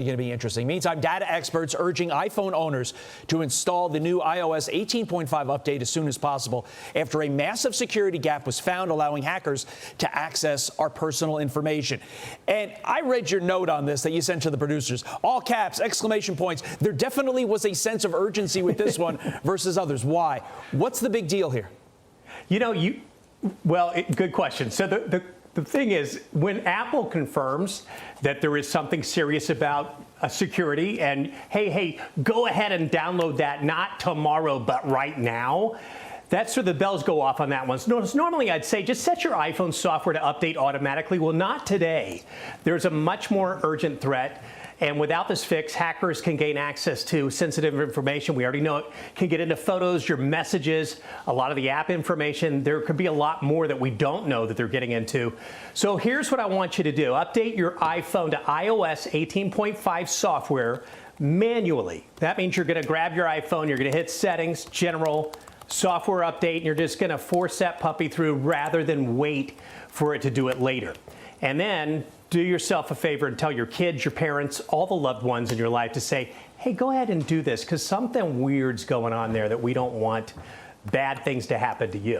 Going to be interesting. Meantime, data experts urging iPhone owners to install the new iOS 18.5 update as soon as possible after a massive security gap was found allowing hackers to access our personal information. And I read your note on this that you sent to the producers. All caps, exclamation points. There definitely was a sense of urgency with this one versus others. Why? What's the big deal here? Good question. So the thing is, when Apple confirms that there is something serious about security and, hey, go ahead and download that, not tomorrow, but right now, that's where the bells go off on that one. So normally I'd say just set your iPhone software to update automatically. Well, not today. There's a much more urgent threat. And without this fix, hackers can gain access to sensitive information. We already know it can get into photos, your messages, a lot of the app information. There could be a lot more that we don't know that they're getting into. So here's what I want you to do. Update your iPhone to iOS 18.5 software manually. That means you're going to grab your iPhone, you're going to hit Settings, General, Software Update, and you're just going to force that puppy through rather than wait for it to do it later. And then do yourself a favor and tell your kids, your parents, all the loved ones in your life to say, hey, go ahead and do this because something weird's going on there that we don't want bad things to happen to you.